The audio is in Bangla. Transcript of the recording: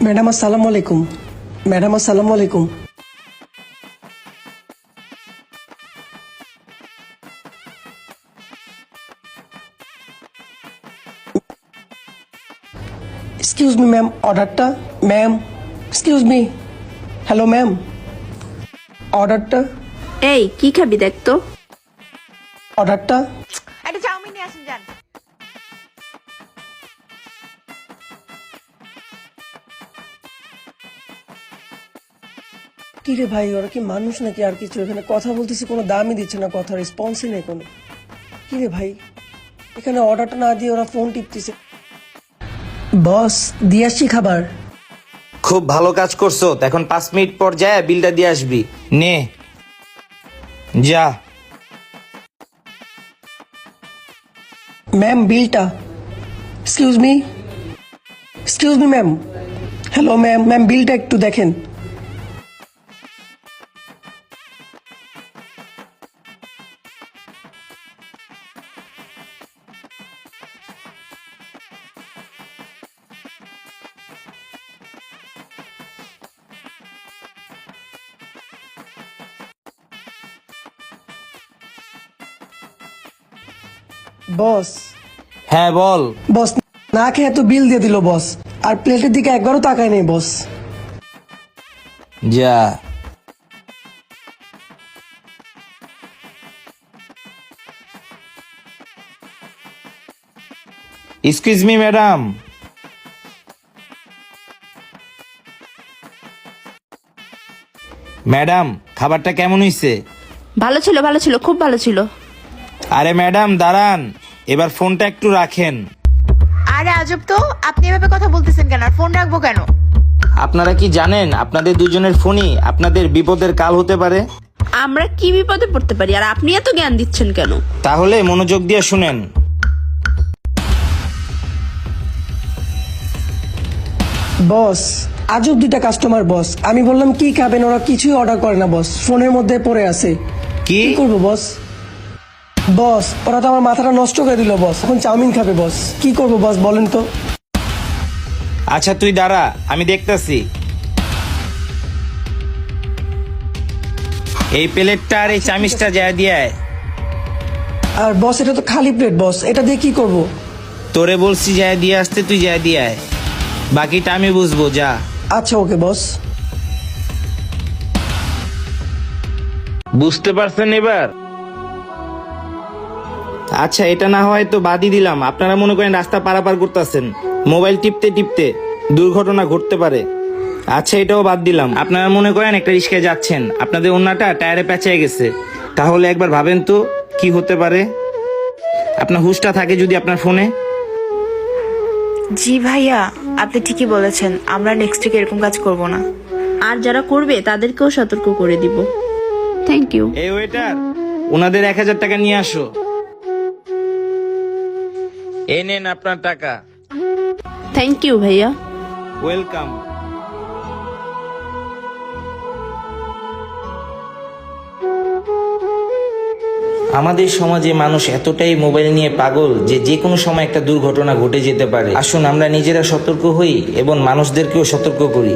ম্যাডাম আসসালামু আলাইকুম। ম্যাডাম আসসালামু আলাইকুম। এক্সকিউজ মি ম্যাম, অর্ডারটা। Ma'am excuse me. Hello ma'am, অর্ডারটা। এই কি খাবি দেখ তো। অর্ডারটা। একটা চাউমিন নিয়ে আসেন যান। কি রে ভাই, ওরা কি মানুষ নাকি আর কিছু? এখানে কথা বলতেছি, কোনো দামই দিচ্ছে না, কথা রেসপন্সই নেই কোনো। কি রে ভাই, এখানে অর্ডারটা না দিয়ে ওরা ফোন টিপতেছে। বস, দিয়ে আসছি খাবার। খুব ভালো কাজ করছো। এখন 5 মিনিট পর যায় বিলটা দিয়ে আসবি। নে যা। ম্যাম বিলটা। Excuse me, excuse me ma'am. Hello ma'am, ma'am বিলটা একটু দেখেন। বস, হ্যাঁ বল। বস না খেয়ে তো বিল দিয়ে দিল বস, আর প্লেটের দিকে একবারও তাকায় নেই বস। যা। Excuse me madam. ম্যাডাম খাবারটা কেমন হয়েছে? ভালো ছিল, ভালো ছিল, খুব ভালো ছিল। আরে ম্যাডাম দাঁড়ান, এবার ফোনটা একটু রাখেন। আরে আজব তো, আপনি এভাবে কথা বলতেছেন কেন? আর ফোন রাখবো কেন? আপনারা কি জানেন আপনাদের দুজনের ফোনই আপনাদের বিপদের কাল হতে পারে? আমরা কি বিপদে পড়তে পারি আর আপনি এত জ্ঞান দিচ্ছেন কেন? তাহলে মনোযোগ দিয়ে শুনেন। বস, আজব দুইটা কাস্টমার বস। আমি বললাম কি খাবেন, ওরা কিছুই অর্ডার করে না বস, ফোনের মধ্যে পড়ে আছে। কি কি করবো বস? বস ওরা তো আমার মাথাটা নষ্ট করে দিল বস, এখন চাউমিন খাবে বস। কি করবো বস বলেন তো? আচ্ছা তুই দাঁড়া, আমি দেখতাছি। এই প্লেটটা আর এই চামিচটা যায় দিয়ে আয়। আর বস এটা তো খালি প্লেট বস, এটা দিয়ে কি করব? তোরে বলছি যায় দিয়ে আসতে, তুই যায় দিয়ে আয়। বাকিটা আমি বুঝবো, যা। আচ্ছা ওকে বস। বুঝতে পারছেন এবার? আচ্ছা এটা না হয় তো বাদই দিলাম, আপনারা মনে করেন রাস্তা পারাপার করতেছেন, মোবাইল টিপতে টিপতে দুর্ঘটনা ঘটতে পারে। আচ্ছা এটাও বাদ দিলাম, আপনারা মনে করেন একটা রিস্কায় যাচ্ছেন, আপনাদের ওন্নাটা টায়ারে পেঁচায় গেছে, তাহলে একবার ভাবেন তো কি হতে পারে। আপনার হুশটা থাকে যদি আপনার ফোনে। জি ভাইয়া, আপনি ঠিকই বলেছেন। আমরা নেক্সট উইক এরকম কাজ করব না। আর যারা করবে তাদেরকেও সতর্ক করে দিব। Thank you. এই ওয়েটার, ওনাদের 1000 টাকা নিয়ে আসো। এই নেন আপনার টাকা। থ্যাংক ইউ ভাইয়া। ওয়েলকাম। আমাদের সমাজে মানুষ এতটাই মোবাইল নিয়ে পাগল যে যে কোনো সময় একটা দুর্ঘটনা ঘটে যেতে পারে। আসুন আমরা নিজেরা সতর্ক হই এবং মানুষদেরকেও সতর্ক করি।